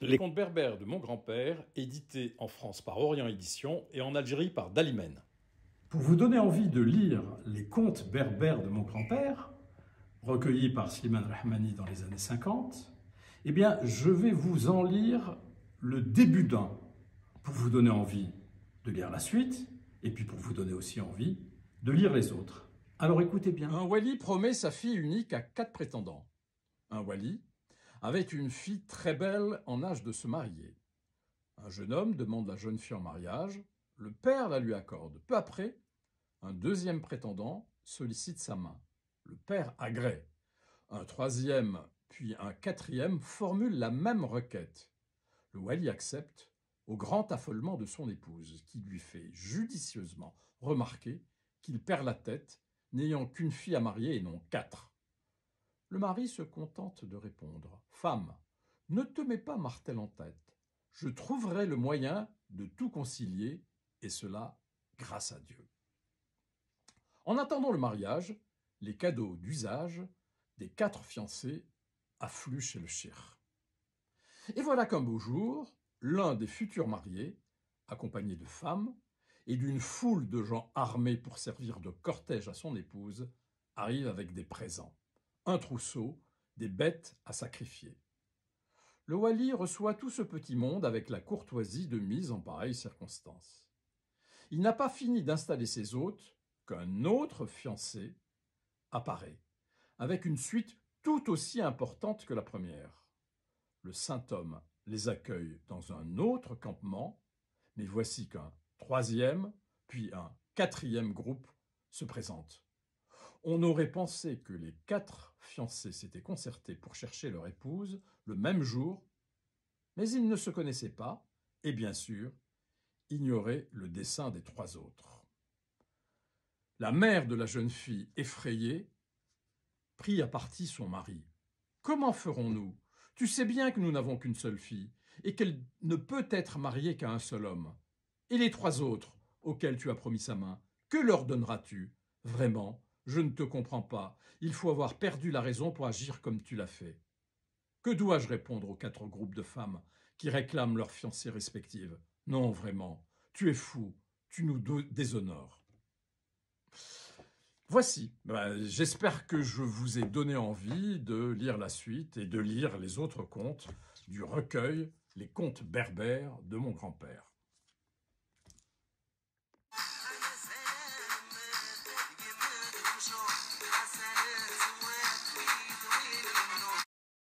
Les contes berbères de mon grand-père, édités en France par Orient Éditions et en Algérie par Dalimène. Pour vous donner envie de lire les contes berbères de mon grand-père, recueillis par Slimane Rahmani dans les années 50, eh bien, je vais vous en lire le début d'un, pour vous donner envie de lire la suite, et puis pour vous donner aussi envie de lire les autres. Alors écoutez bien. Un wali promet sa fille unique à 4 prétendants. Un wali avait une fille très belle en âge de se marier. Un jeune homme demande la jeune fille en mariage, le père la lui accorde. Peu après, un deuxième prétendant sollicite sa main. Le père agrée. Un troisième, puis un quatrième formulent la même requête. Le wali accepte, au grand affolement de son épouse, qui lui fait judicieusement remarquer qu'il perd la tête, n'ayant qu'une fille à marier et non 4. Le mari se contente de répondre « Femme, ne te mets pas martel en tête. Je trouverai le moyen de tout concilier, et cela grâce à Dieu. » En attendant le mariage, les cadeaux d'usage des 4 fiancés affluent chez le cheikh. Et voilà qu'un beau jour, l'un des futurs mariés, accompagné de femmes et d'une foule de gens armés pour servir de cortège à son épouse, arrive avec des présents, un trousseau, des bêtes à sacrifier. Le wali reçoit tout ce petit monde avec la courtoisie de mise en pareille circonstance. Il n'a pas fini d'installer ses hôtes qu'un autre fiancé apparaît, avec une suite tout aussi importante que la première. Le saint homme les accueille dans un autre campement, mais voici qu'un troisième, puis un quatrième groupe se présente. On aurait pensé que les 4 fiancés s'étaient concertés pour chercher leur épouse le même jour, mais ils ne se connaissaient pas et, bien sûr, ignoraient le dessein des 3 autres. La mère de la jeune fille, effrayée, prit à partie son mari. « Comment ferons-nous ? Tu sais bien que nous n'avons qu'une seule fille et qu'elle ne peut être mariée qu'à un seul homme. Et les 3 autres, auxquels tu as promis sa main, que leur donneras-tu ? Vraiment, je ne te comprends pas. Il faut avoir perdu la raison pour agir comme tu l'as fait. Que dois-je répondre aux 4 groupes de femmes qui réclament leurs fiancées respectives ? Non, vraiment, tu es fou, tu nous déshonores. » Voici, j'espère que je vous ai donné envie de lire la suite et de lire les autres contes du recueil Les contes berbères de mon grand-père.